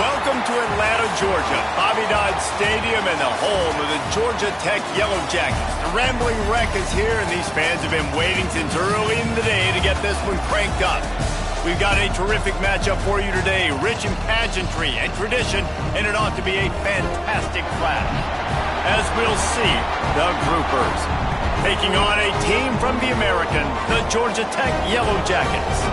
Welcome to Atlanta, Georgia, Bobby Dodd Stadium and the home of the Georgia Tech Yellow Jackets. The Rambling Wreck is here, and these fans have been waiting since early in the day to get this one cranked up. We've got a terrific matchup for you today, rich in pageantry and tradition, and it ought to be a fantastic clash. As we'll see, the Groupers taking on a team from the American, the Georgia Tech Yellow Jackets.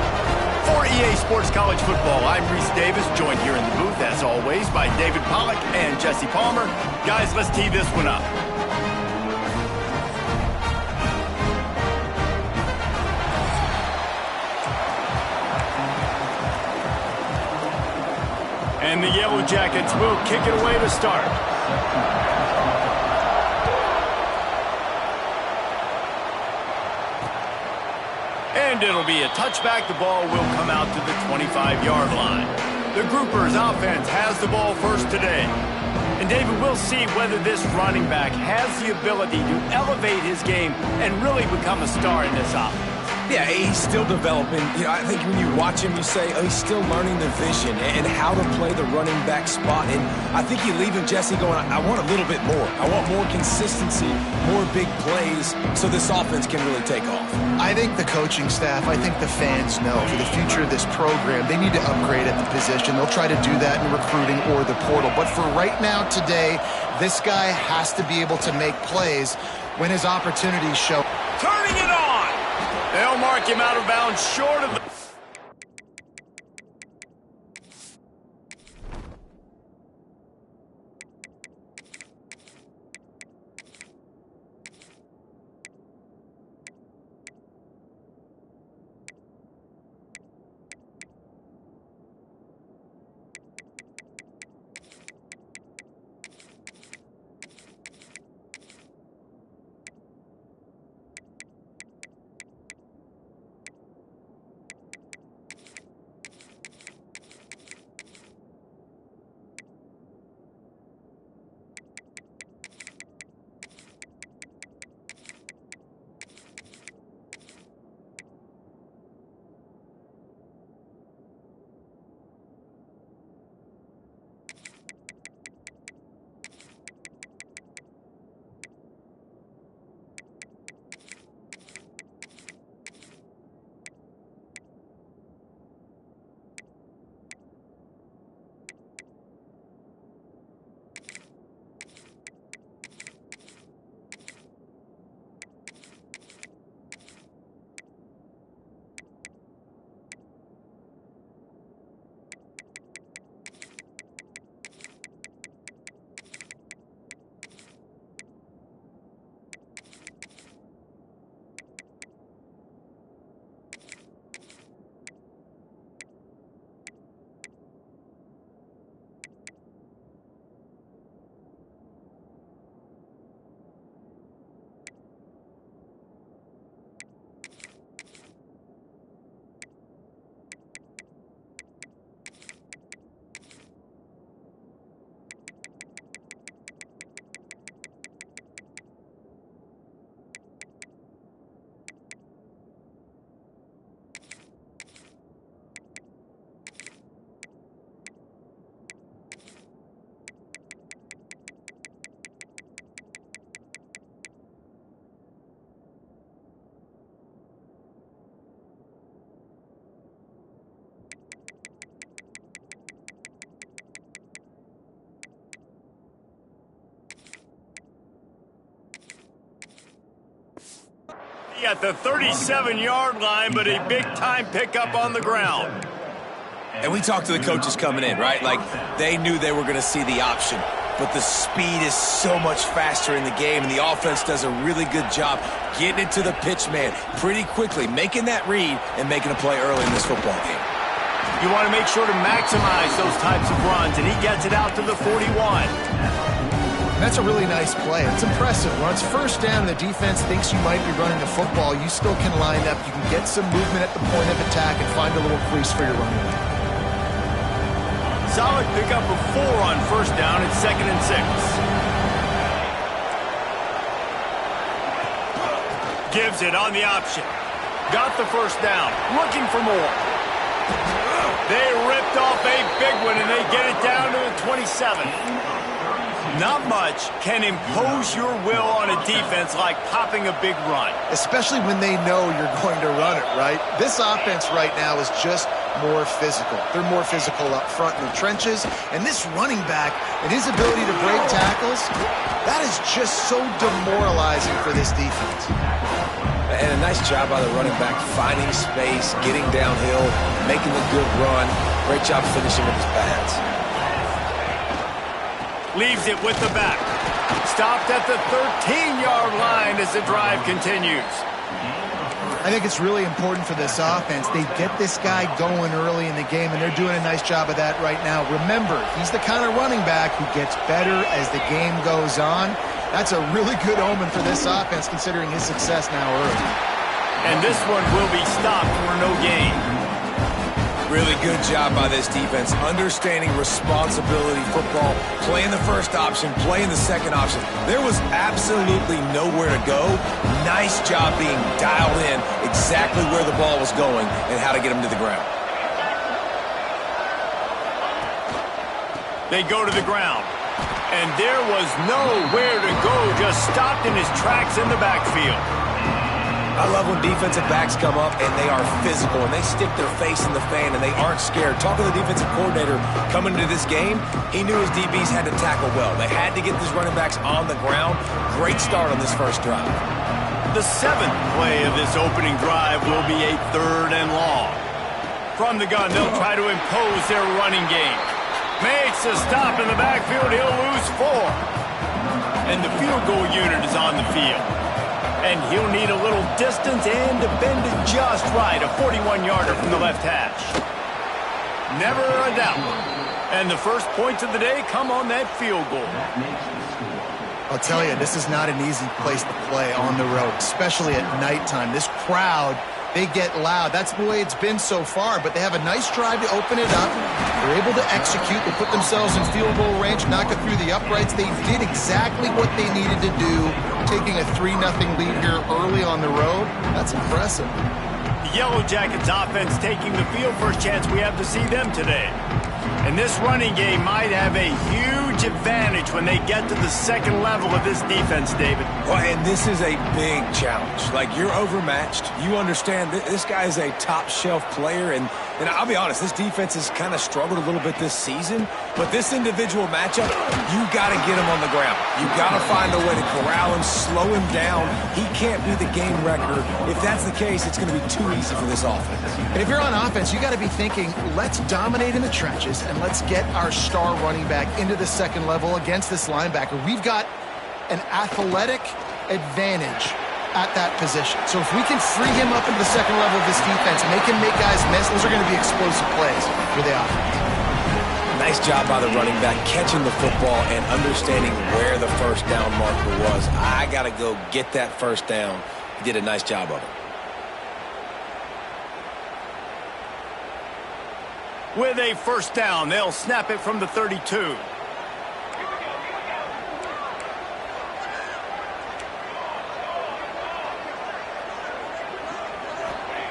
For EA Sports College Football, I'm Reese Davis, joined here in the booth, as always, by David Pollack and Jesse Palmer. Guys, let's tee this one up. And the Yellow Jackets will kick it away to start. And it'll be a touchback. The ball will come out to the 25-yard line. The Groupers offense has the ball first today. And David, we'll see whether this running back has the ability to elevate his game and really become a star in this offense. Yeah, he's still developing. I think when you watch him, you say, oh, he's still learning the vision and how to play the running back spot. And I think you leave him, Jesse, going, I want a little bit more. I want more consistency, more big plays, so this offense can really take off. I think the coaching staff, I think the fans know for the future of this program, they need to upgrade at the position. They'll try to do that in recruiting or the portal. But for right now, today, this guy has to be able to make plays when his opportunities show. Turning it on! They'll mark him out of bounds short of the... At the 37-yard line, but a big-time pickup on the ground. And we talked to the coaches coming in, right? Like, they knew they were going to see the option. But the speed is so much faster in the game, and the offense does a really good job getting it to the pitch man pretty quickly, making that read and making a play early in this football game. You want to make sure to maximize those types of runs, and he gets it out to the 41. That's a really nice play. It's impressive. When it's first down, the defense thinks you might be running the football. You still can line up. You can get some movement at the point of attack and find a little crease for your running back. Solid pickup of 4 on first down. It's 2nd and 6. Gives it on the option. Got the first down. Looking for more. They ripped off a big one, and they get it down to the 27. Not much can impose your will on a defense like popping a big run. Especially when they know you're going to run it, right? This offense right now is just more physical. They're more physical up front in the trenches. And this running back and his ability to break tackles, that is just so demoralizing for this defense. And a nice job by the running back, finding space, getting downhill, making a good run. Great job finishing with his pads. Leaves it with the back. Stopped at the 13-yard line as the drive continues. I think it's really important for this offense. They get this guy going early in the game, and they're doing a nice job of that right now. Remember, he's the kind of running back who gets better as the game goes on. That's a really good omen for this offense, considering his success now early. And this one will be stopped for no gain. Really good job by this defense, understanding responsibility football, playing the first option, playing the second option. There was absolutely nowhere to go. Nice job being dialed in exactly where the ball was going and how to get him to the ground. They go to the ground. And there was nowhere to go, just stopped in his tracks in the backfield. I love when defensive backs come up and they are physical and they stick their face in the fan and they aren't scared. Talking to the defensive coordinator coming into this game, he knew his DBs had to tackle well. They had to get these running backs on the ground. Great start on this first drive. The 7th play of this opening drive will be a 3rd and long. From the gun, they'll try to impose their running game. Makes a stop in the backfield. He'll lose 4. And the field goal unit is on the field. And he'll need a little distance and to bend it just right. A 41-yarder from the left hash. Never a doubt. And the first points of the day come on that field goal. I'll tell you, this is not an easy place to play on the road, especially at nighttime. This crowd, they get loud. That's the way it's been so far, but they have a nice drive to open it up. They're able to execute. They put themselves in field goal range, knock it through the uprights. They did exactly what they needed to do, taking a 3-0 lead here early on the road. That's impressive. The Yellow Jackets offense taking the field. First chance we have to see them today. And this running game might have a huge advantage when they get to the second level of this defense, David. Well, and this is a big challenge. Like, you're overmatched. You understand this guy is a top-shelf player, and I'll be honest, this defense has kind of struggled a little bit this season, but this individual matchup, you got to get him on the ground. You got to find a way to corral him, slow him down. He can't be the game wrecker. If that's the case, it's going to be too easy for this offense. And if you're on offense, you got to be thinking, let's dominate in the trenches and let's get our star running back into the second level against this linebacker. We've got an athletic advantage at that position. So if we can free him up into the second level of this defense, make him make guys miss, those are going to be explosive plays for the offense. Nice job by the running back, catching the football and understanding where the first down marker was. I got to go get that first down. He did a nice job of it. With a first down, they'll snap it from the 32.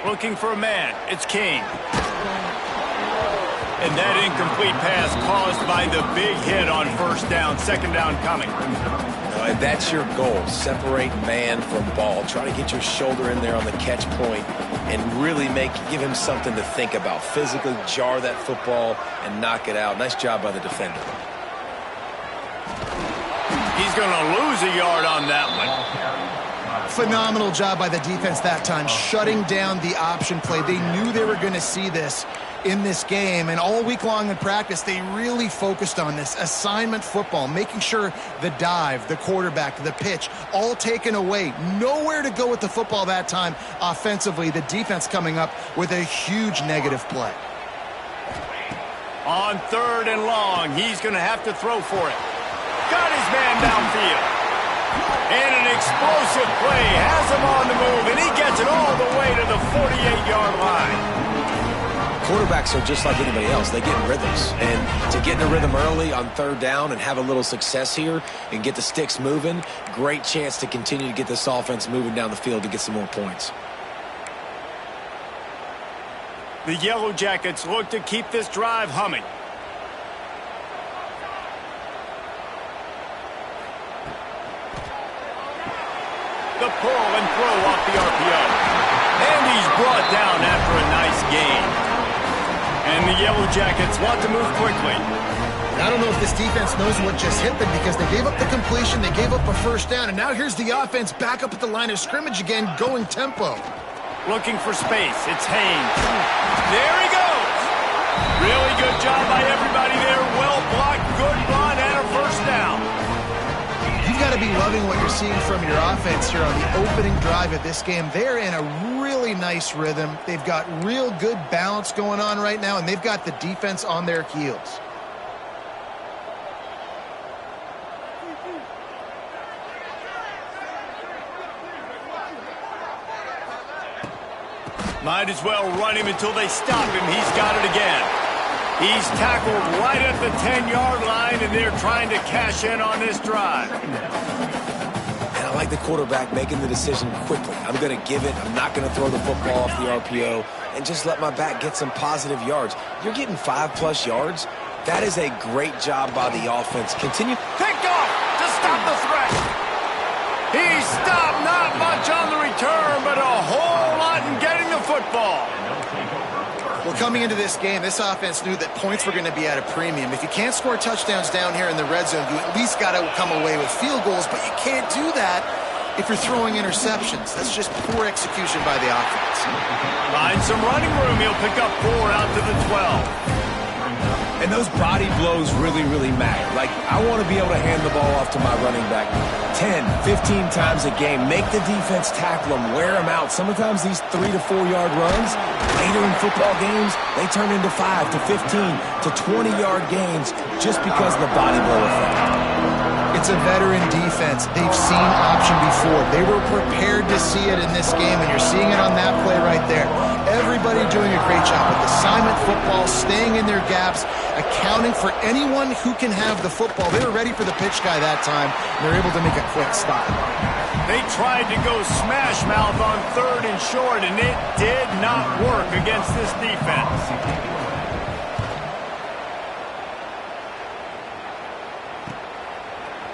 Looking for a man. It's King. And that incomplete pass caused by the big hit on first down. Second down coming. That's your goal. Separate man from ball. Try to get your shoulder in there on the catch point and really give him something to think about. Physically jar that football and knock it out. Nice job by the defender. He's going to lose a yard on that one. Phenomenal job by the defense that time, shutting down the option play. They knew they were going to see this in this game, and all week long in practice, they really focused on this assignment football, making sure the dive, the quarterback, the pitch, all taken away. Nowhere to go with the football that time offensively. The defense coming up with a huge negative play. On 3rd and long, he's going to have to throw for it. Got his man downfield. And an explosive play has him on the move, and he gets it all the way to the 48-yard line. Quarterbacks are just like anybody else. They get in rhythms. And to get in a rhythm early on 3rd down and have a little success here and get the sticks moving, great chance to continue to get this offense moving down the field to get some more points. The Yellow Jackets look to keep this drive humming. The pull and throw off the RPO. And he's brought down after a nice gain. And the Yellow Jackets want to move quickly. I don't know if this defense knows what just hit them because they gave up the completion, they gave up a first down, and now here's the offense back up at the line of scrimmage again, going tempo. Looking for space. It's Haynes. There he goes. Really good job by everybody there. Well blocked, good run, and a first down. You've got to be loving what you're seeing from your offense here on the opening drive of this game. They're in a really nice rhythm. They've got real good balance going on right now, and they've got the defense on their heels. Might as well run him until they stop him. He's got it again. He's tackled right at the 10-yard line, and they're trying to cash in on this drive. And I like the quarterback making the decision quickly. I'm going to give it. I'm not going to throw the football off the RPO and just let my back get some positive yards. You're getting 5+ yards. That is a great job by the offense. Continue. Picked off to stop the threat. He stopped, not much on the return, but a whole lot in getting the football. Well, coming into this game, this offense knew that points were going to be at a premium. If you can't score touchdowns down here in the red zone, you at least got to come away with field goals, but you can't do that if you're throwing interceptions. That's just poor execution by the offense. Find some running room. He'll pick up 4 out to the 12. And those body blows really, really matter. Like, I want to be able to hand the ball off to my running back 10, 15 times a game. Make the defense tackle them, wear them out. Sometimes these 3 to 4 yard runs, later in football games, they turn into 5 to 15 to 20-yard gains just because of the body blow effect. It's a veteran defense. They've seen option before. They were prepared to see it in this game, and you're seeing it on that play right there. Everybody doing a great job with assignment football, staying in their gaps, accounting for anyone who can have the football. They were ready for the pitch guy that time, and they're able to make a quick stop. They tried to go smash mouth on 3rd and short, and it did not work against this defense.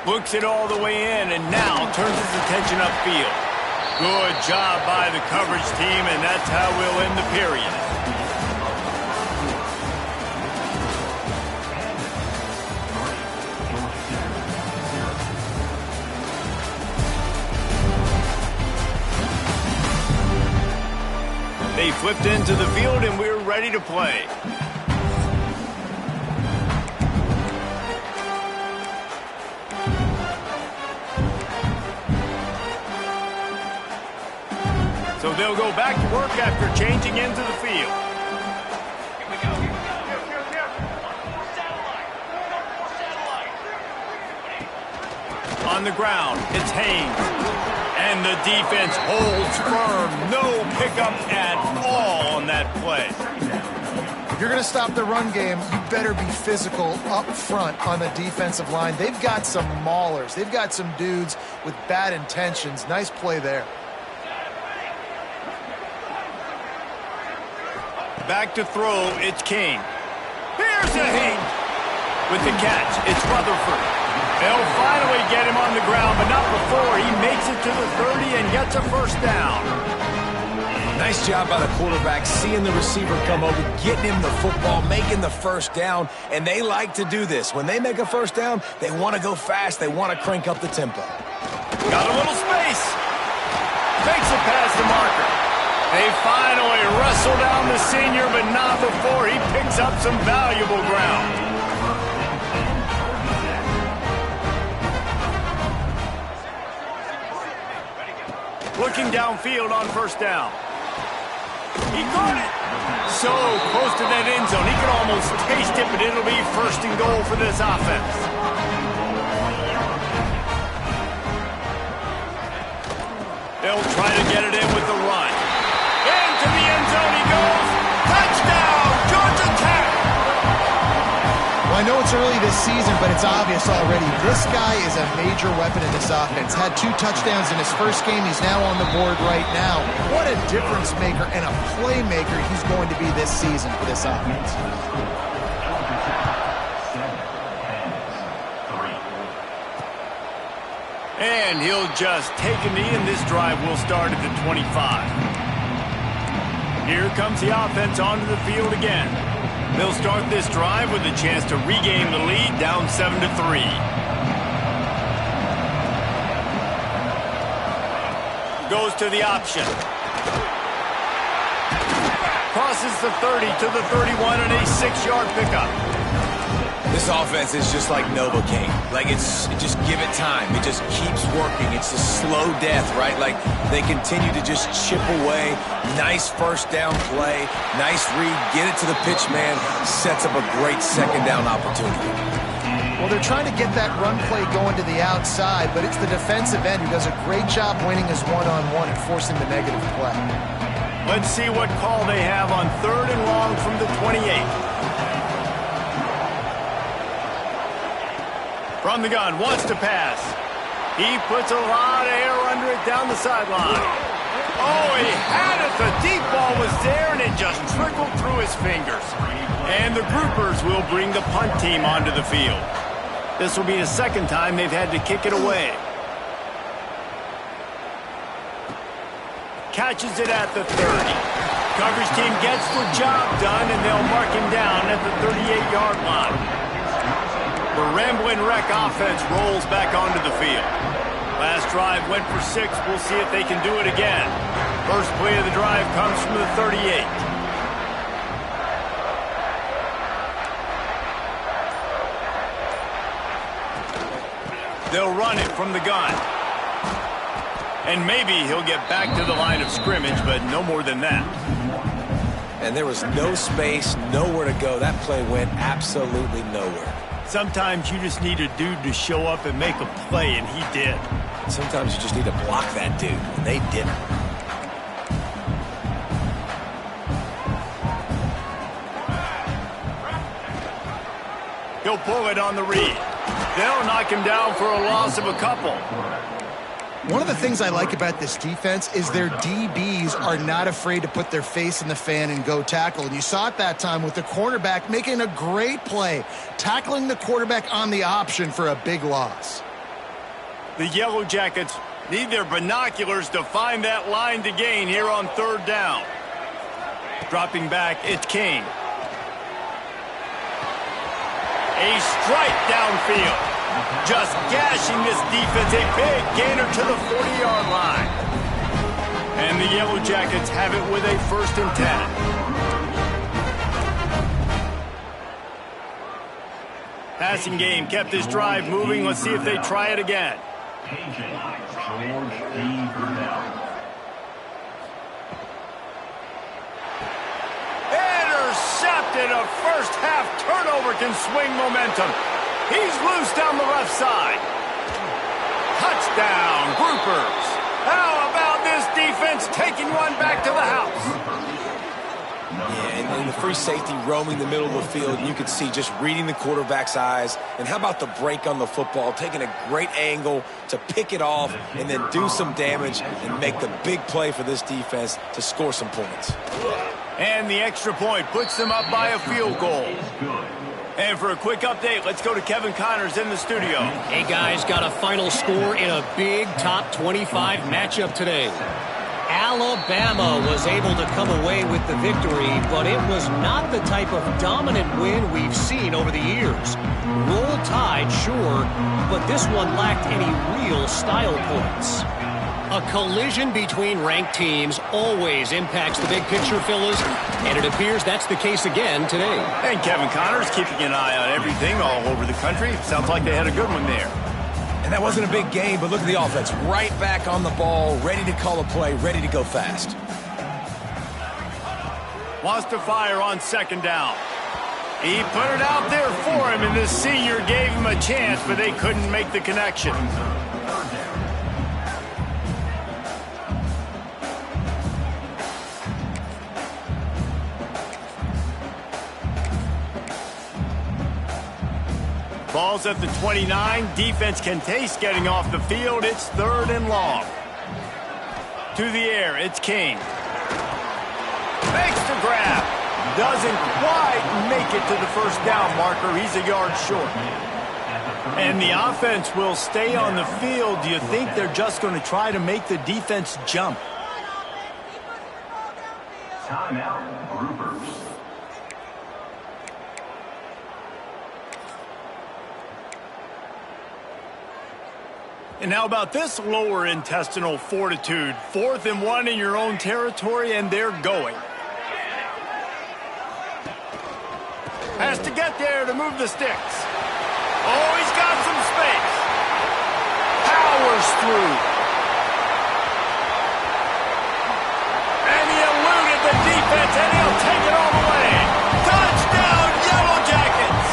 Looks it all the way in, and now turns his attention upfield. Good job by the coverage team, and that's how we'll end the period. They flipped into the field, and we're ready to play. So they'll go back to work after changing into the field. Here we go. On the ground, it's Haynes. And the defense holds firm. No pickup at all on that play. If you're going to stop the run game, you better be physical up front on the defensive line. They've got some maulers. They've got some dudes with bad intentions. Nice play there. Back to throw, it's King. Here's a hit. With the catch, it's Rutherford. They'll finally get him on the ground, but not before he makes it to the 30 and gets a first down. Nice job by the quarterback, seeing the receiver come over, getting him the football, making the first down, and they like to do this. When they make a first down, they want to go fast. They want to crank up the tempo. Got a little space. Makes it past the marker. They finally wrestle down the senior, but not before he picks up some valuable ground. Looking downfield on first down. He caught it. So close to that end zone. He could almost taste it, but it'll be 1st and goal for this offense. They'll try to get it in with the run. Into the end zone he goes. Touchdown, Georgia Tech. Well, I know it's early this season, but it's obvious already. This guy is a major weapon in this offense. Had 2 touchdowns in his first game. He's now on the board right now. What a difference maker and a playmaker he's going to be this season for this offense. And he'll just take a knee, and this drive will start at the 25. Here comes the offense onto the field again. They'll start this drive with a chance to regain the lead, down 7-3. Goes to the option. Crosses the 30 to the 31 and a 6-yard pickup. This offense is just like Novocaine. Like, just give it time. It just keeps working. It's a slow death, right? Like, they continue to just chip away. Nice first down play. Nice read. Get it to the pitch man. Sets up a great second down opportunity. Well, they're trying to get that run play going to the outside, but it's the defensive end who does a great job winning his one-on-one and forcing the negative play. Let's see what call they have on 3rd and long from the 28. From the gun, wants to pass. He puts a lot of air under it down the sideline. Oh, he had it. The deep ball was there, and it just trickled through his fingers. And the groupers will bring the punt team onto the field. This will be the second time they've had to kick it away. Catches it at the 30. Coverage team gets the job done, and they'll mark him down at the 38-yard line. The Rambling Wreck offense rolls back onto the field. Last drive went for 6. We'll see if they can do it again. First play of the drive comes from the 38. They'll run it from the gun. And maybe he'll get back to the line of scrimmage, but no more than that. And there was no space, nowhere to go. That play went absolutely nowhere. Sometimes you just need a dude to show up and make a play, and he did. Sometimes you just need to block that dude, and they didn't. He'll pull it on the read. They'll knock him down for a loss of a couple. One of the things I like about this defense is their DBs are not afraid to put their face in the fan and go tackle. And you saw it that time with the cornerback making a great play, tackling the quarterback on the option for a big loss. The Yellow Jackets need their binoculars to find that line to gain here on 3rd down. Dropping back, it's King. A strike downfield. Just gashing this defense, a big gainer to the 40-yard line. And the Yellow Jackets have it with a 1st and 10. Passing game kept this drive moving. Let's see if they try it again. Intercepted. A first-half turnover can swing momentum. He's loose down the left side. Touchdown, Groupers. How about this defense taking one back to the house? Yeah, and the free safety roaming the middle of the field, you could see just reading the quarterback's eyes. And how about the break on the football, taking a great angle to pick it off and then do some damage and make the big play for this defense to score some points. And the extra point puts them up by a field goal. And for a quick update, let's go to Kevin Connors in the studio. Hey, guys, got a final score in a big top 25 matchup today. Alabama was able to come away with the victory, but it was not the type of dominant win we've seen over the years. Roll Tide, sure, but this one lacked any real style points. A collision between ranked teams always impacts the big picture, fellas, and it appears that's the case again today. And Kevin Connors keeping an eye on everything all over the country. Sounds like they had a good one there. And that wasn't a big game, but look at the offense. Right back on the ball, ready to call a play, ready to go fast. Wants to fire on 2nd down. He put it out there for him, and the senior gave him a chance, but they couldn't make the connection. Ball's at the 29. Defense can taste getting off the field. It's 3rd and long. To the air, it's King. Makes the grab. Doesn't quite make it to the 1st down marker. He's a yard short. And the offense will stay on the field. Do you think they're just going to try to make the defense jump? Timeout, groupers. And how about this lower intestinal fortitude? 4th and 1 in your own territory, and they're going. Has to get there to move the sticks. Oh, he's got some space. Powers through. And he eluded the defense, and he'll take it all the way. Touchdown, Yellow Jackets!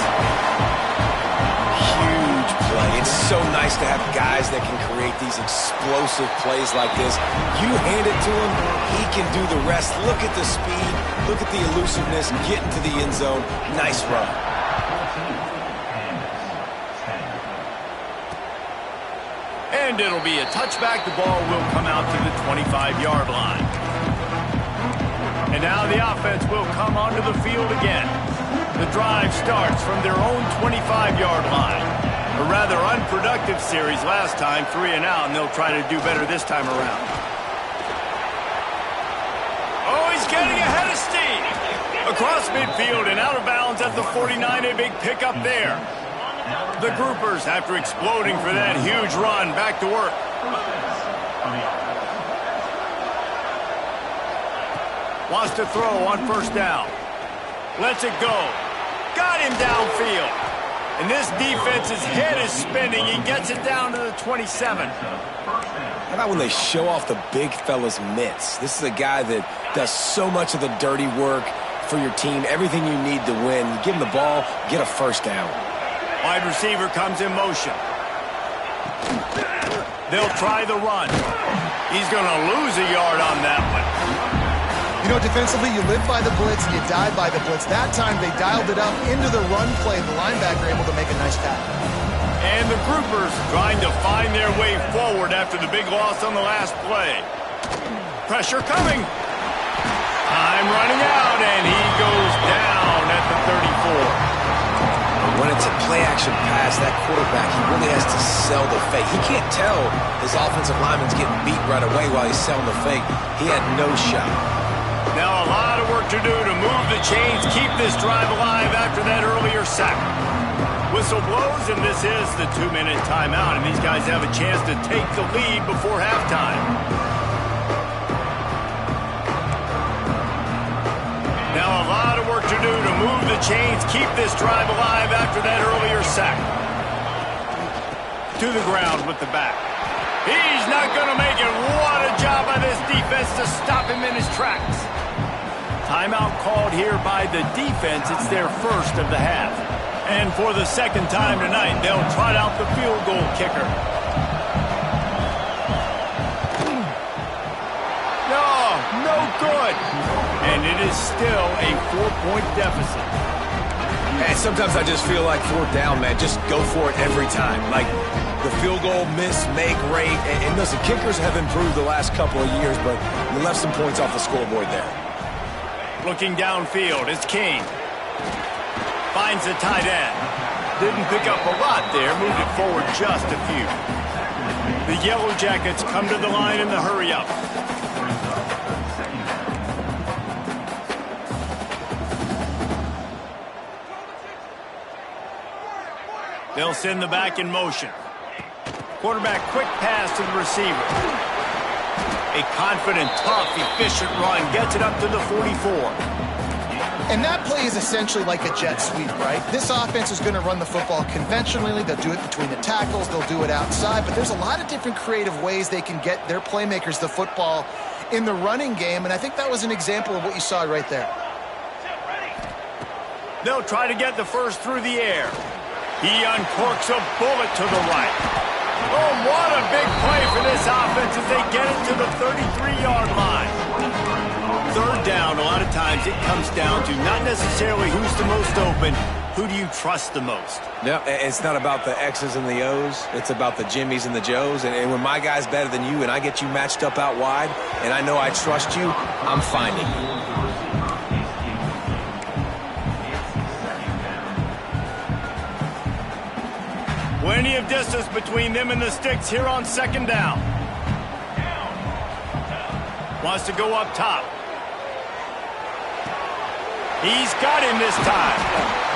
Huge play. It's so nice to have guys that can create these explosive plays like this. You hand it to him, he can do the rest. Look at the speed. Look at the elusiveness. Get into the end zone. Nice run. And it'll be a touchback. The ball will come out to the 25-yard line. And now the offense will come onto the field again. The drive starts from their own 25-yard line. A rather unproductive series last time, 3 and out, and they'll try to do better this time around. Oh, he's getting ahead of steam. Across midfield and out of bounds at the 49, a big pickup there. The groupers, after exploding for that huge run, back to work. Wants to throw on 1st down. Lets it go. Got him downfield. And this defense's head is spinning. He gets it down to the 27. How about when they show off the big fella's mitts? This is a guy that does so much of the dirty work for your team. Everything you need to win. You give him the ball, get a 1st down. Wide receiver comes in motion. They'll try the run. He's going to lose a yard on that one. You know, defensively, you live by the blitz and you die by the blitz. That time, they dialed it up into the run play. The linebacker able to make a nice tackle. And the groupers trying to find their way forward after the big loss on the last play. Pressure coming. Time running out, and he goes down at the 34. When it's a play-action pass, that quarterback, he really has to sell the fake. He can't tell his offensive lineman's getting beat right away while he's selling the fake. He had no shot. Now a lot of work to do to move the chains, keep this drive alive after that earlier sack. Whistle blows, and this is the 2-minute timeout, and these guys have a chance to take the lead before halftime. Now a lot of work to do to move the chains, keep this drive alive after that earlier sack. To the ground with the back. He's not going to make it. What a job by this defense to stop him in his tracks. Timeout called here by the defense. It's their 1st of the half. And for the 2nd time tonight, they'll trot out the field goal kicker. No good. And it is still a 4-point deficit. And sometimes I just feel like 4th down, man. Just go for it every time. Like the field goal miss, make rate. And listen, kickers have improved the last couple of years, but you left some points off the scoreboard there. Looking downfield, it's King. Finds the tight end. Didn't pick up a lot there. Moved it forward just a few. The Yellow Jackets come to the line in the hurry-up. They'll send the back in motion. Quarterback quick pass to the receiver. A confident, tough, efficient run. Gets it up to the 44. And that play is essentially like a jet sweep, right? This offense is going to run the football conventionally. They'll do it between the tackles. They'll do it outside. But there's a lot of different creative ways they can get their playmakers the football in the running game. And I think that was an example of what you saw right there. They'll try to get the first through the air. He uncorks a bullet to the right. Oh, what a big play for this offense as they get it to the 33-yard line. 3rd down, a lot of times it comes down to not necessarily who's the most open, who do you trust the most? No, it's not about the X's and the O's. It's about the Jimmies and the Joes. And when my guy's better than you and I get you matched up out wide and I know I trust you, I'm finding you. Plenty of distance between them and the sticks here on second down. Wants to go up top. He's got him this time.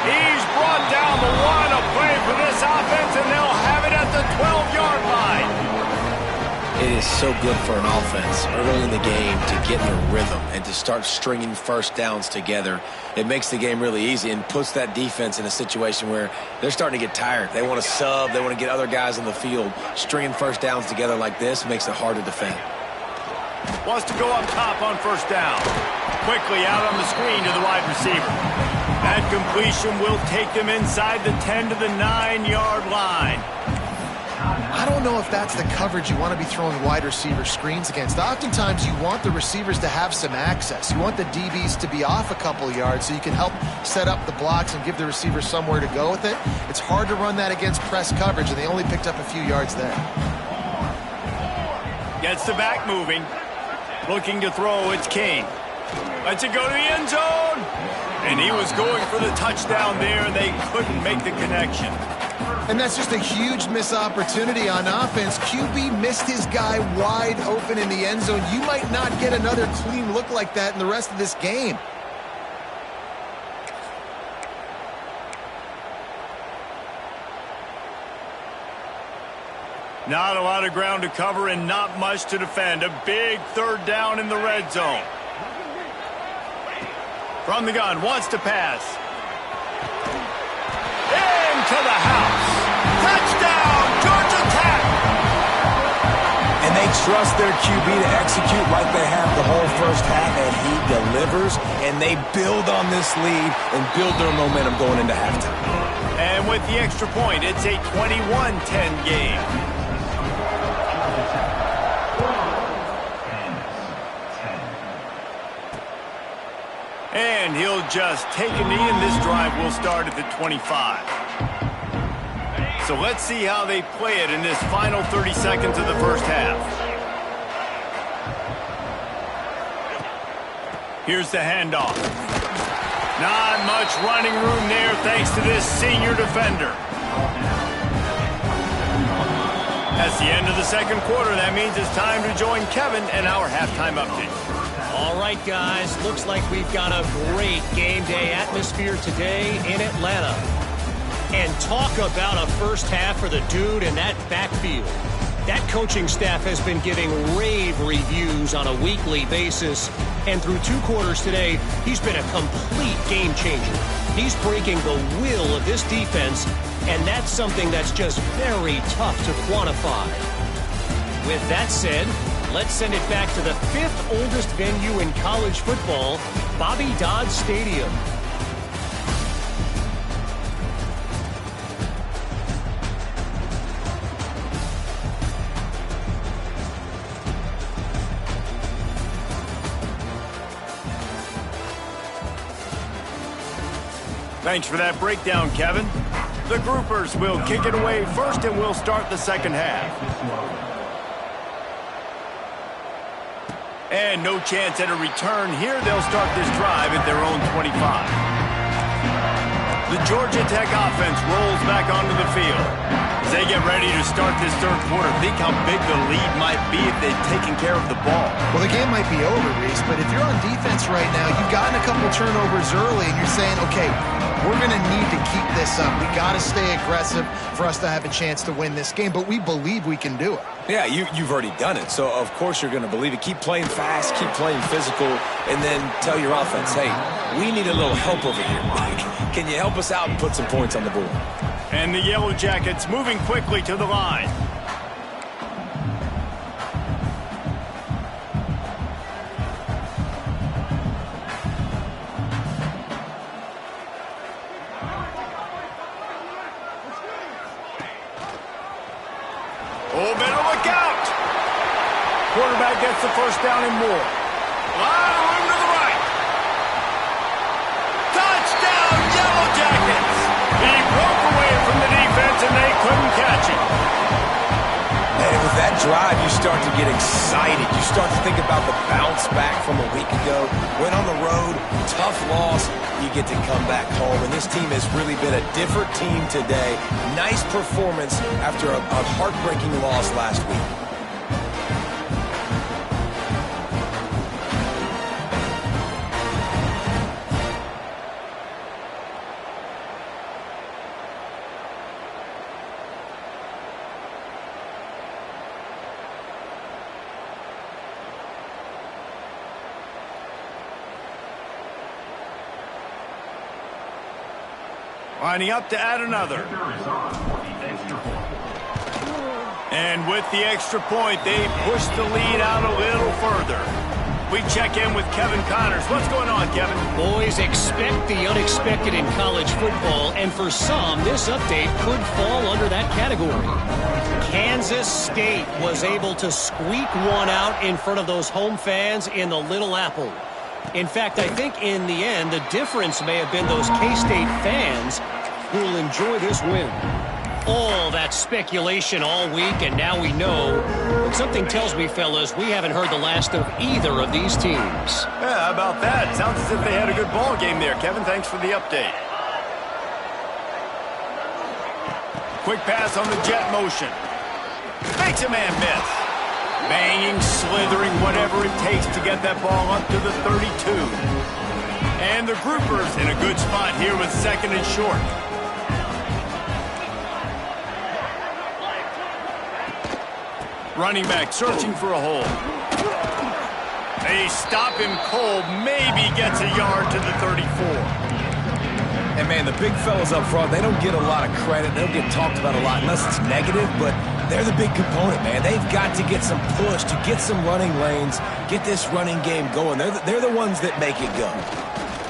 He's brought down the one. A play for this offense, and they'll have it at the 12-yard line. It is so good for an offense early in the game to get in a rhythm and to start stringing first downs together. It makes the game really easy and puts that defense in a situation where they're starting to get tired. They want to sub. They want to get other guys on the field. Stringing first downs together like this makes it hard to defend. Wants to go up top on first down. Quickly out on the screen to the wide receiver. That completion will take them inside the 10 to the 9-yard line. I don't know if that's the coverage you want to be throwing wide receiver screens against. Oftentimes, you want the receivers to have some access. You want the DBs to be off a couple yards so you can help set up the blocks and give the receivers somewhere to go with it. It's hard to run that against press coverage, and they only picked up a few yards there. Gets the back moving. Looking to throw, it's Kane. Lets it go to the end zone. And he was going for the touchdown there, and they couldn't make the connection. And that's just a huge missed opportunity on offense. QB missed his guy wide open in the end zone. You might not get another clean look like that in the rest of this game. Not a lot of ground to cover and not much to defend. A big third down in the red zone. From the gun, wants to pass. Into the house. Touchdown, Georgia Tech! And they trust their QB to execute like they have the whole first half, and he delivers, and they build on this lead and build their momentum going into halftime. And with the extra point, it's a 21-10 game. And he'll just take a knee, and this drive will start at the 25. So let's see how they play it in this final 30 seconds of the first half. Here's the handoff. Not much running room there thanks to this senior defender. That's the end of the second quarter. That means it's time to join Kevin and our halftime update. All right, guys, looks like we've got a great game day atmosphere today in Atlanta. And talk about a first half for the dude in that backfield. That coaching staff has been giving rave reviews on a weekly basis. And through 2 quarters today, he's been a complete game changer. He's breaking the will of this defense, and that's something that's just very tough to quantify. With that said, let's send it back to the 5th oldest venue in college football, Bobby Dodd Stadium. Thanks for that breakdown, Kevin. The Groupers will kick it away first, and we'll start the second half. And no chance at a return here. They'll start this drive at their own 25. The Georgia Tech offense rolls back onto the field. As they get ready to start this third quarter, think how big the lead might be if they'd taken care of the ball. Well, the game might be over, Reese, but if you're on defense right now, you've gotten a couple turnovers early, and you're saying, okay, we're going to need to keep this up. We got to stay aggressive for us to have a chance to win this game, but we believe we can do it. Yeah, you've already done it, so of course you're going to believe it. Keep playing fast, keep playing physical, and then tell your offense, hey, we need a little help over here, Mike. Can you help us out and put some points on the board? And the Yellow Jackets moving quickly to the line. Oh, better look out. Quarterback gets the first down and more. A lot of room to the right. Touchdown, Yellow Jackets. He broke away from the defense, and they couldn't catch him. And with that drive, you start to get excited. You start to think about the bounce back from a week ago. Went on the road, tough loss. You get to come back home, and this team has really been a different team today. Nice performance after a heartbreaking loss last week. Lining up to add another. And with the extra point, they push the lead out a little further. We check in with Kevin Connors. What's going on, Kevin? Boys, expect the unexpected in college football, and for some, this update could fall under that category. Kansas State was able to squeak one out in front of those home fans in the Little Apple. In fact, I think in the end, the difference may have been those K-State fans who will enjoy this win. All that speculation all week, and now we know. But something tells me, fellas, we haven't heard the last of either of these teams. Yeah, how about that? Sounds as if they had a good ball game there. Kevin, thanks for the update. Quick pass on the jet motion. Makes a man miss. Banging, slithering, whatever it takes to get that ball up to the 32. And the groupers in a good spot here with second and short. Running back searching for a hole. They stop him cold, maybe gets a yard to the 34. And, man, the big fellas up front, they don't get a lot of credit. They don't get talked about a lot unless it's negative, but they're the big component, man. They've got to get some push, to get some running lanes, get this running game going. They're the ones that make it go.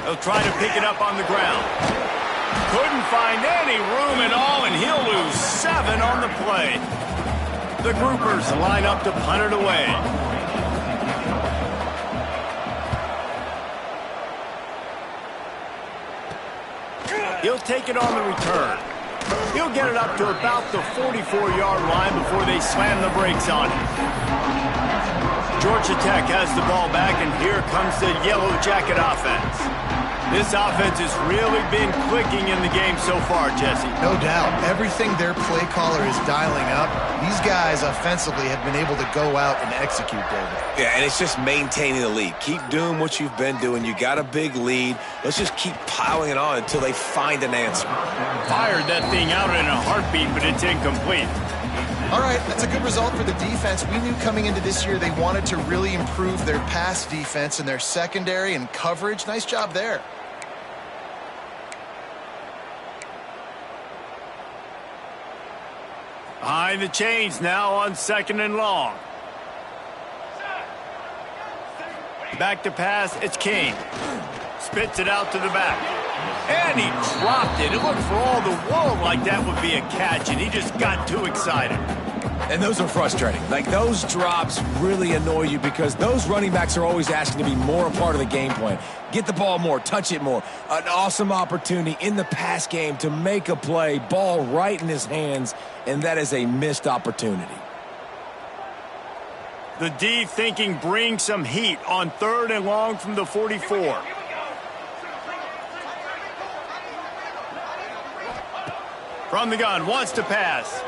They'll try to pick it up on the ground. Couldn't find any room at all, and he'll lose 7 on the play. The groupers line up to punt it away. He'll take it on the return. He'll get it up to about the 44-yard line before they slam the brakes on it. Georgia Tech has the ball back, and here comes the Yellow Jacket offense. This offense has really been clicking in the game so far, Jesse. No doubt. Everything their play caller is dialing up, these guys offensively have been able to go out and execute, David. Yeah, and it's just maintaining the lead. Keep doing what you've been doing. You got a big lead. Let's just keep piling it on until they find an answer. Fired that thing out in a heartbeat, but it's incomplete. All right, that's a good result for the defense. We knew coming into this year they wanted to really improve their pass defense and their secondary and coverage. Nice job there. Behind the chains now on second and long. Back to pass, it's King. Spits it out to the back. And he dropped it. It looked for all the world like that would be a catch, and he just got too excited. And those are frustrating. Like, those drops really annoy you because those running backs are always asking to be more a part of the game plan. Get the ball more, touch it more. An awesome opportunity in the pass game to make a play, ball right in his hands, and that is a missed opportunity. The D thinking bring some heat on third and long from the 44. From the gun, wants to pass.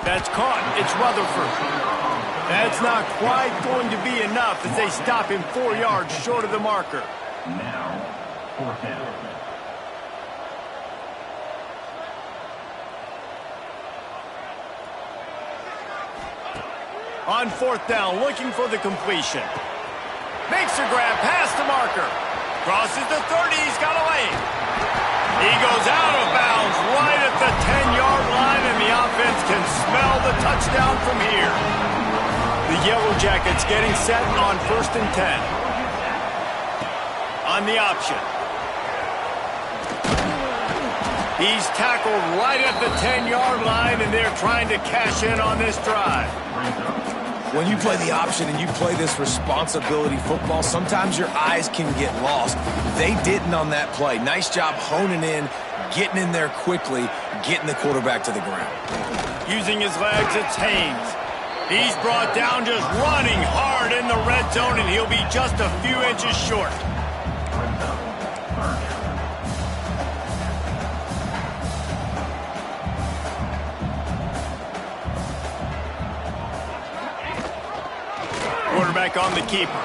That's caught. It's Rutherford. That's not quite going to be enough as they stop him 4 yards short of the marker. Now, fourth down. On fourth down, looking for the completion. Makes a grab past the marker. Crosses the 30. He's got a lane. He goes out of bounds right at the 10-yard line, and the offense can smell the touchdown from here. The Yellow Jackets getting set on 1st and 10. On the option. He's tackled right at the 10-yard line, and they're trying to cash in on this drive. When you play the option and you play this responsibility football, sometimes your eyes can get lost. They didn't on that play. Nice job honing in, getting in there quickly, getting the quarterback to the ground. Using his legs, it's Haynes. He's brought down just running hard in the red zone, and he'll be just a few inches short. Quarterback on the keeper.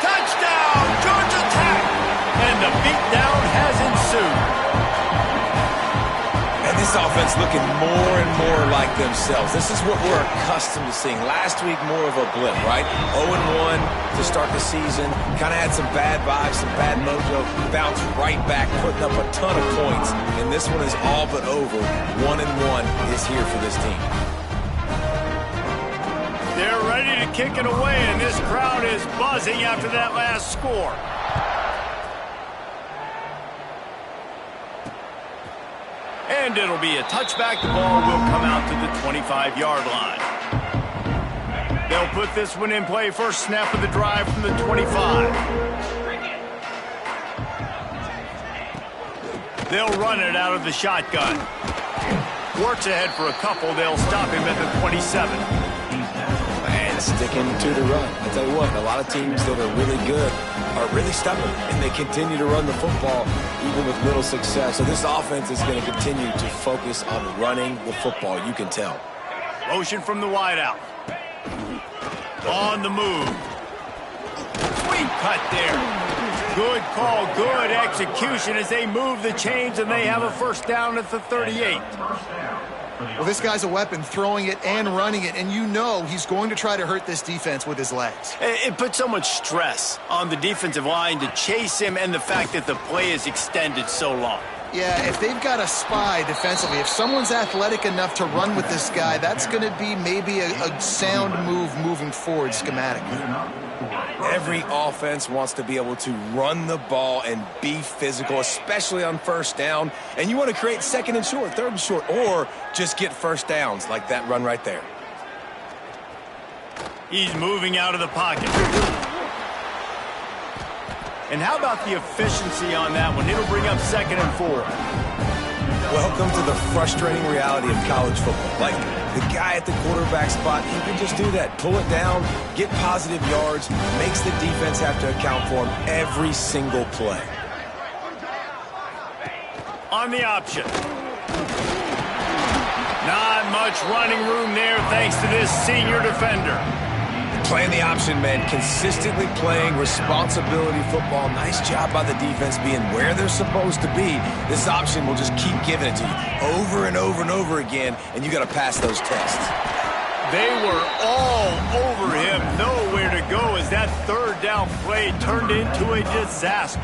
Touchdown, Georgia Tech! And the beatdown has ensued. And this offense looking more and more like themselves. This is what we're accustomed to seeing. Last week, more of a blip, right? 0-1 to start the season. Kind of had some bad vibes, some bad mojo. Bounced right back, putting up a ton of points. And this one is all but over. 1-1 is here for this team. They're ready to kick it away, and this crowd is buzzing after that last score. And it'll be a touchback. The ball will come out to the 25-yard line. They'll put this one in play. First snap of the drive from the 25. They'll run it out of the shotgun. Works ahead for a couple. They'll stop him at the 27. And sticking to the run. I tell you what, a lot of teams that are really good are really stubborn, and they continue to run the football even with little success. So this offense is going to continue to focus on running the football. You can tell. Motion from the wideout. On the move. Sweet cut there. Good call, good execution as they move the chains, and they have a first down at the 38. Well, this guy's a weapon, throwing it and running it, and you know he's going to try to hurt this defense with his legs. It puts so much stress on the defensive line to chase him, and the fact that the play is extended so long. Yeah, if they've got a spy defensively, if someone's athletic enough to run with this guy, that's going to be maybe a sound move moving forward schematically. Every offense wants to be able to run the ball and be physical, especially on first down. And you want to create second and short, third and short, or just get first downs like that run right there. He's moving out of the pocket. And how about the efficiency on that one? It'll bring up 2nd and 4. Welcome to the frustrating reality of college football. Like, the guy at the quarterback spot, he can just do that. Pull it down, get positive yards, makes the defense have to account for him every single play. On the option. Not much running room there thanks to this senior defender. Playing the option, man. Consistently playing responsibility football. Nice job by the defense being where they're supposed to be. This option will just keep giving it to you over and over and over again, and you got to pass those tests. They were all over him. Nowhere to go as that third down play turned into a disaster.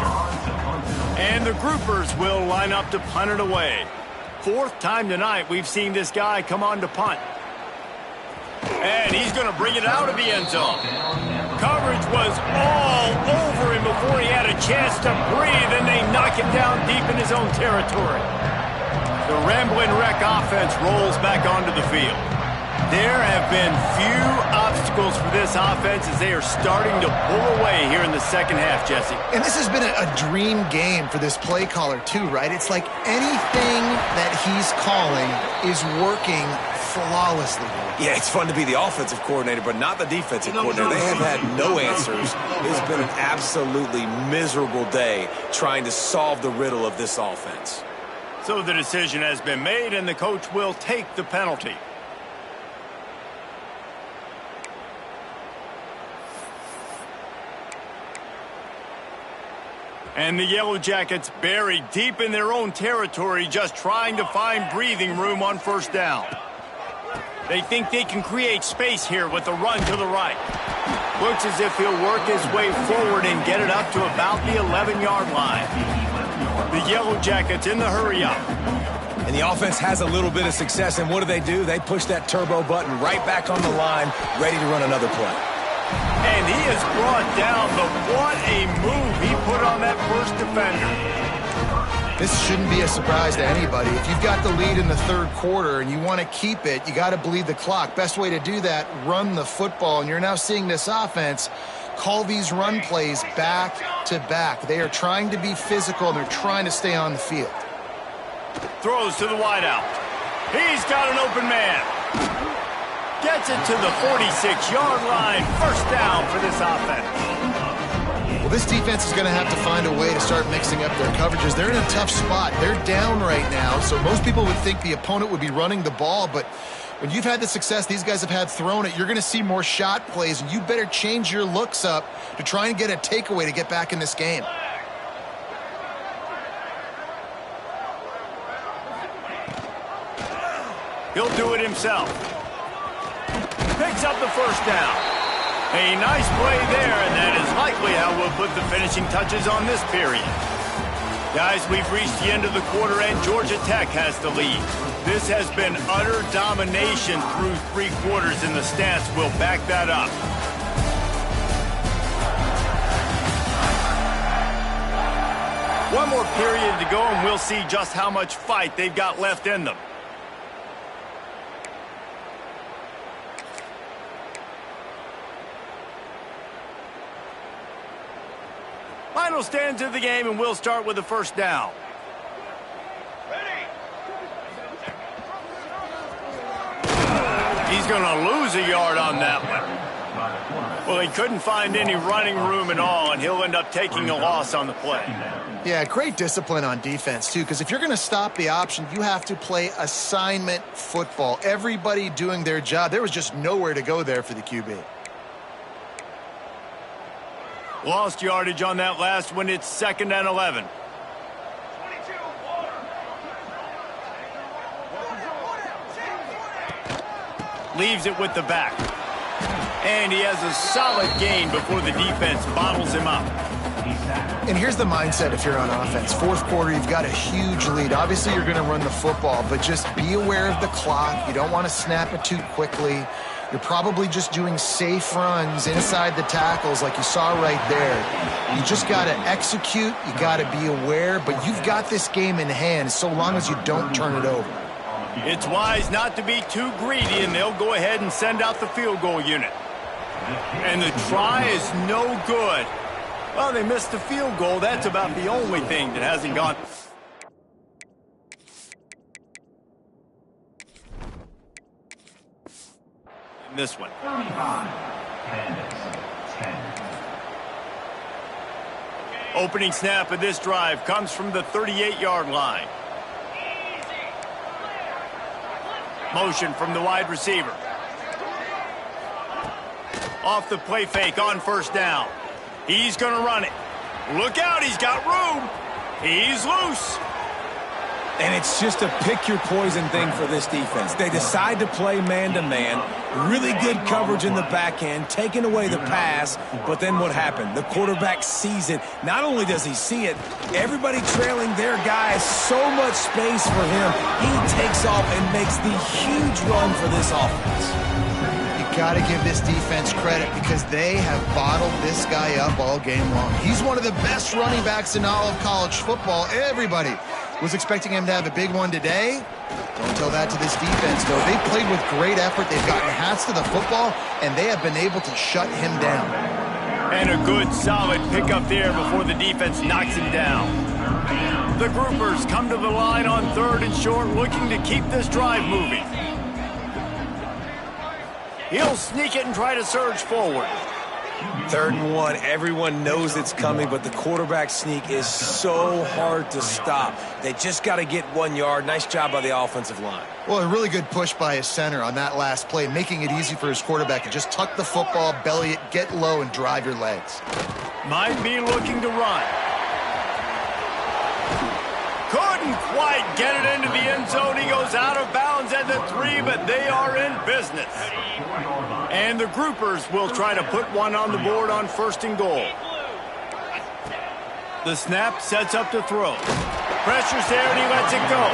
And the groupers will line up to punt it away. 4th time tonight we've seen this guy come on to punt. And he's going to bring it out of the end zone. Coverage was all over him before he had a chance to breathe, and they knock him down deep in his own territory. The Ramblin' Wreck offense rolls back onto the field. There have been few obstacles for this offense as they are starting to pull away here in the second half, Jesse. And this has been a dream game for this play caller too, right? It's like anything that he's calling is working flawlessly. Yeah, it's fun to be the offensive coordinator, but not the defensive coordinator. They have had no answers. It's been an absolutely miserable day trying to solve the riddle of this offense. So the decision has been made, and the coach will take the penalty. And the Yellow Jackets buried deep in their own territory, just trying to find breathing room on first down. They think they can create space here with the run to the right. Looks as if he'll work his way forward and get it up to about the 11-yard line. The Yellow Jackets in the hurry-up. And the offense has a little bit of success, and what do? They push that turbo button right back on the line, ready to run another play. And he is brought down, but what a move he put on that first defender. This shouldn't be a surprise to anybody. If you've got the lead in the third quarter and you want to keep it, you got to bleed the clock. Best way to do that, run the football. And you're now seeing this offense call these run plays back to back. They are trying to be physical, and they're trying to stay on the field. Throws to the wideout. He's got an open man. Gets it to the 46-yard line. First down for this offense. Well, this defense is going to have to find a way to start mixing up their coverages. They're in a tough spot. They're down right now, so most people would think the opponent would be running the ball, but when you've had the success these guys have had throwing it, you're going to see more shot plays, and you better change your looks up to try and get a takeaway to get back in this game. He'll do it himself. Picks up the first down. A nice play there, and that is likely how we'll put the finishing touches on this period. Guys, we've reached the end of the quarter, and Georgia Tech has the lead. This has been utter domination through 3 quarters, and the stats will back that up. One more period to go, and we'll see just how much fight they've got left in them. Final stands of the game, and we'll start with the first down. He's going to lose a yard on that one. Well, he couldn't find any running room at all, and he'll end up taking a loss on the play. Yeah, great discipline on defense, too, because if you're going to stop the option, you have to play assignment football. Everybody doing their job. There was just nowhere to go there for the QB. Lost yardage on that last one. It's 2nd and 11. Leaves it with the back. And he has a solid gain before the defense bottles him up. And here's the mindset if you're on offense. Fourth quarter, you've got a huge lead. Obviously, you're going to run the football, but just be aware of the clock. You don't want to snap it too quickly. You're probably just doing safe runs inside the tackles like you saw right there. You just got to execute. You got to be aware, but you've got this game in hand so long as you don't turn it over. It's wise not to be too greedy, and they'll go ahead and send out the field goal unit. And the try is no good. Well, they missed the field goal. That's about the only thing that hasn't gone. In this one. Opening snap of this drive comes from the 38-yard line. Motion from the wide receiver. Off the play fake on first down. He's going to run it. Look out, he's got room. He's loose. And it's just a pick-your-poison thing for this defense. They decide to play man-to-man, really good coverage in the back end, taking away the pass, but then what happened? The quarterback sees it. Not only does he see it, everybody trailing their guy has so much space for him. He takes off and makes the huge run for this offense. Got to give this defense credit because they have bottled this guy up all game long. He's one of the best running backs in all of college football. Everybody was expecting him to have a big one today. Don't tell that to this defense, though. They played with great effort. They've gotten hats to the football, and they have been able to shut him down. And a good, solid pickup there before the defense knocks him down. The groupers come to the line on 3rd and short, looking to keep this drive moving. He'll sneak it and try to surge forward. 3rd and 1, everyone knows it's coming, but the quarterback sneak is so hard to stop. They just got to get 1 yard. Nice job by the offensive line. Well, a really good push by his center on that last play, making it easy for his quarterback to just tuck the football, belly it, get low, and drive your legs. Might be looking to run. Couldn't quite get it into the end zone. He goes out of bounds at the 3, but they are in business. And the groupers will try to put one on the board on 1st and goal. The snap sets up to throw. Pressure's there, and he lets it go.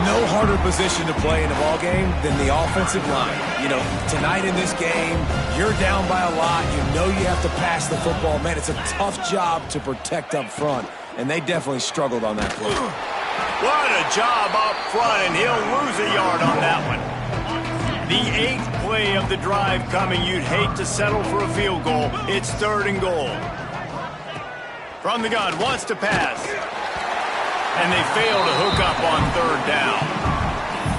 No harder position to play in a ball game than the offensive line. You know, tonight in this game, you're down by a lot. You know you have to pass the football. Man, it's a tough job to protect up front. and they definitely struggled on that play. What a job up front, and he'll lose a yard on that one. The 8th play of the drive coming. You'd hate to settle for a field goal. It's 3rd and goal. From the gun, wants to pass. And they fail to hook up on 3rd down.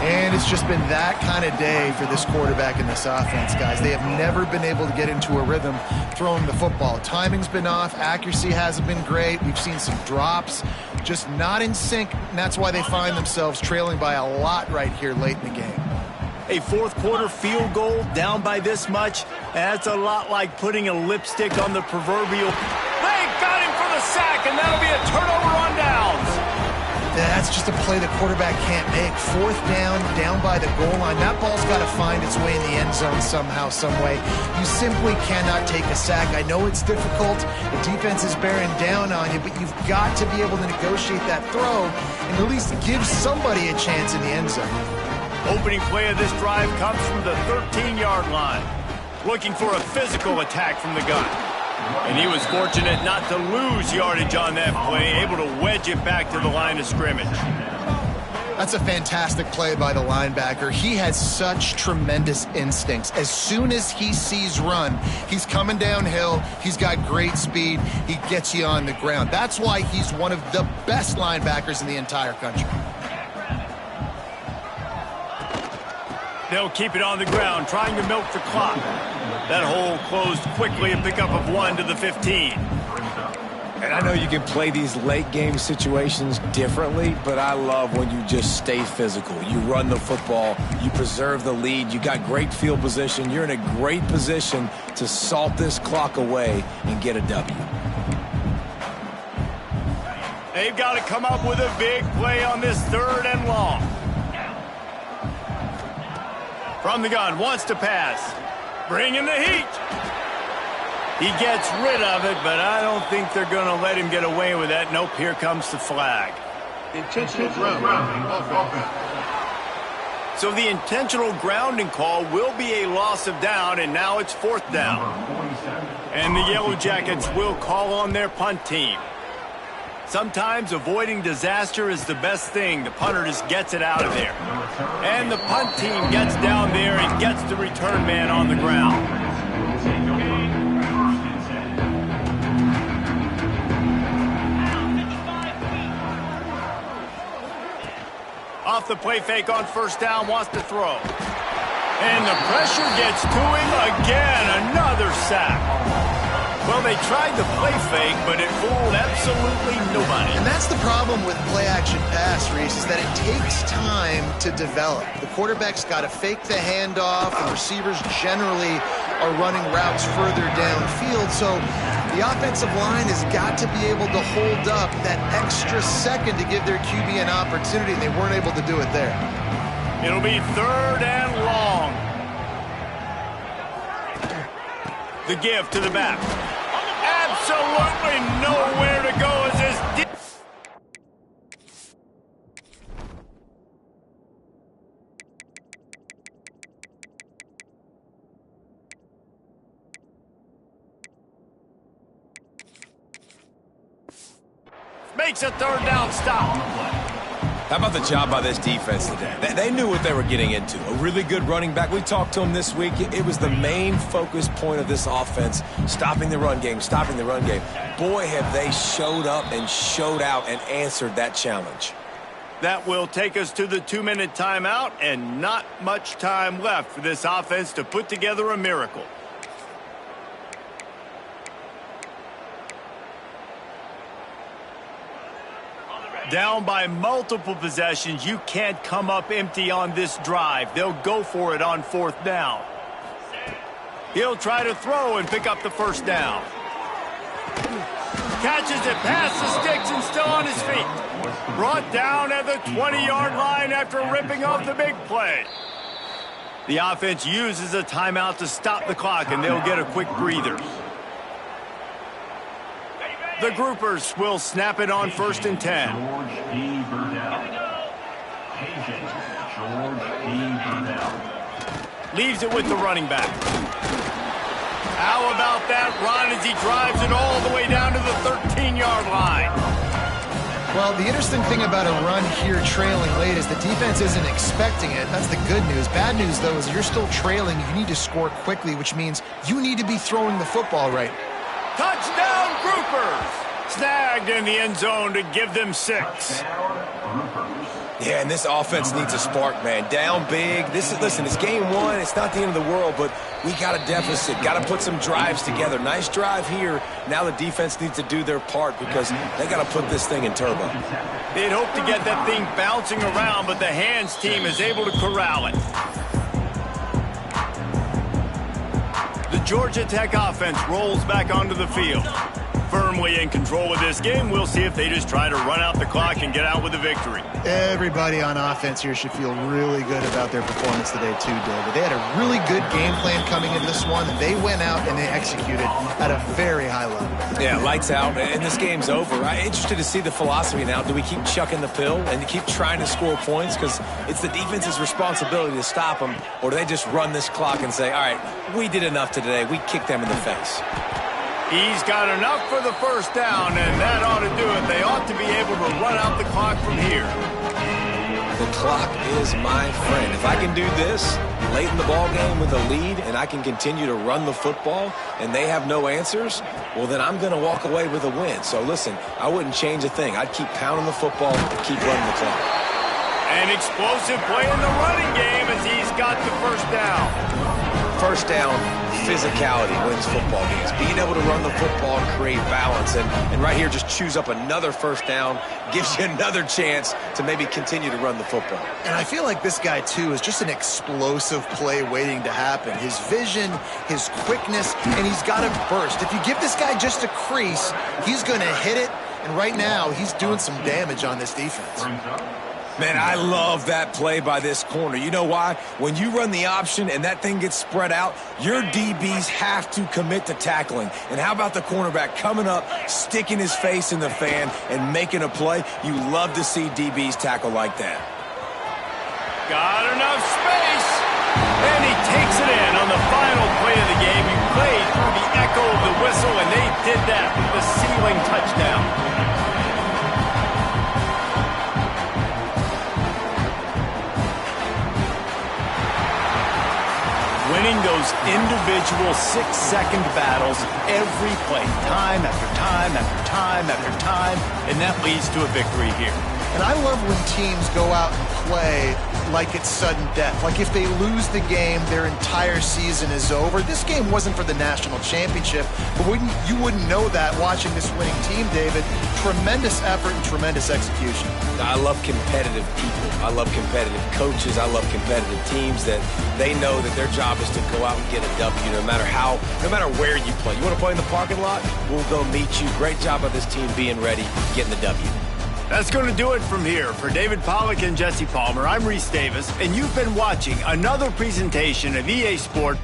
And it's just been that kind of day for this quarterback in this offense, guys. They have never been able to get into a rhythm throwing the football. Timing's been off. Accuracy hasn't been great. We've seen some drops, just not in sync, and that's why they find themselves trailing by a lot right here late in the game. A 4th quarter field goal down by this much, that's a lot like putting a lipstick on the proverbial. They got him for the sack, and that'll be a turnover on downs. That's just a play the quarterback can't make. 4th down by the goal line. That ball's got to find its way in the end zone somehow, some way. You simply cannot take a sack. I know it's difficult. The defense is bearing down on you, but you've got to be able to negotiate that throw and at least give somebody a chance in the end zone. Opening play of this drive comes from the 13-yard line. Looking for a physical attack from the gun. And he was fortunate not to lose yardage on that play, able to wedge it back to the line of scrimmage. That's a fantastic play by the linebacker. He has such tremendous instincts. As soon as he sees run, he's coming downhill. He's got great speed. He gets you on the ground. That's why he's one of the best linebackers in the entire country. They'll keep it on the ground, trying to milk the clock. That hole closed quickly, a pickup of 1 to the 15. And I know you can play these late game situations differently, but I love when you just stay physical. You run the football, you preserve the lead, you got great field position, you're in a great position to salt this clock away and get a W. They've got to come up with a big play on this 3rd and long. From the gun, wants to pass. Bringing the heat. He gets rid of it, but I don't think they're going to let him get away with that. Nope, here comes the flag. Intentional grounding. So the intentional grounding call will be a loss of down, and now it's 4th down. And the Yellow Jackets will call on their punt team. Sometimes avoiding disaster is the best thing. The punter just gets it out of there. And the punt team gets down there and gets the return man on the ground. Off the play fake on 1st down, wants to throw. And the pressure gets to him again. Another sack. Well, they tried the play fake, but it fooled absolutely nobody. And that's the problem with play-action pass, Reese, is that it takes time to develop. The quarterback's got to fake the handoff, and receivers generally are running routes further downfield. So the offensive line has got to be able to hold up that extra second to give their QB an opportunity, and they weren't able to do it there. It'll be 3rd and long. The give to the back. Absolutely nowhere to go as this. Makes a 3rd down stop. How about the job by this defense today? They knew what they were getting into. A really good running back. We talked to him this week. It was the main focus point of this offense, stopping the run game, stopping the run game. Boy, have they showed up and showed out and answered that challenge. That will take us to the 2-minute timeout, and not much time left for this offense to put together a miracle. Down by multiple possessions, you can't come up empty on this drive. They'll go for it on 4th down. He'll try to throw and pick up the 1st down. Catches it past the sticks and still on his feet. Brought down at the 20-yard line after ripping off the big play. The offense uses a timeout to stop the clock, and they'll get a quick breather. The groupers will snap it on 1st and 10. Leaves it with the running back. How about that run as he drives it all the way down to the 13-yard line? Well, the interesting thing about a run here trailing late is the defense isn't expecting it. That's the good news. Bad news, though, is you're still trailing. You need to score quickly, which means you need to be throwing the football right. Touchdown, Groupers! Snagged in the end zone to give them 6. Yeah, and this offense needs a spark, man. Down big. Listen, it's game 1. It's not the end of the world, but we got a deficit. Got to put some drives together. Nice drive here. Now the defense needs to do their part because they got to put this thing in turbo. They'd hope to get that thing bouncing around, but the hands team is able to corral it. The Georgia Tech offense rolls back onto the field. Firmly in control of this game, we'll see if they just try to run out the clock and get out with a victory. Everybody on offense here should feel really good about their performance today too, David. They had a really good game plan coming into this one. They went out and they executed at a very high level. Yeah, lights out, and this game's over. I'm interested to see the philosophy now. Do we keep chucking the pill and keep trying to score points because it's the defense's responsibility to stop them, or do they just run this clock and say, all right, we did enough today. We kicked them in the face. He's got enough for the first down, and that ought to do it. They ought to be able to run out the clock from here. The clock is my friend. If I can do this late in the ball game with a lead and I can continue to run the football and they have no answers, well, then I'm going to walk away with a win. So, listen, I wouldn't change a thing. I'd keep pounding the football and keep running the clock. An explosive play in the running game as he's got the first down. First down, physicality wins football games. Being able to run the football and create balance. And right here, just choose up another first down, gives you another chance to maybe continue to run the football. And I feel like this guy, too, is just an explosive play waiting to happen. His vision, his quickness, and he's got a burst. If you give this guy just a crease, he's going to hit it. And right now, he's doing some damage on this defense. Man, I love that play by this corner. You know why? When you run the option and that thing gets spread out, your DBs have to commit to tackling. And how about the cornerback coming up, sticking his face in the fan, and making a play? You love to see DBs tackle like that. Got enough space. And he takes it in on the final play of the game. He played through the echo of the whistle, and they did that with the ceiling touchdown. Winning those individual 6-second battles every play, time after time after time after time, and that leads to a victory here. And I love when teams go out and play like it's sudden death. Like if they lose the game, their entire season is over. This game wasn't for the national championship, but you wouldn't know that watching this winning team, David. Tremendous effort and tremendous execution. I love competitive people. I love competitive coaches. I love competitive teams that they know that their job is to go out and get a W no matter where you play. You want to play in the parking lot? We'll go meet you. Great job by this team being ready, getting the W. That's going to do it from here. For David Pollack and Jesse Palmer, I'm Reese Davis, and you've been watching another presentation of EA Sport.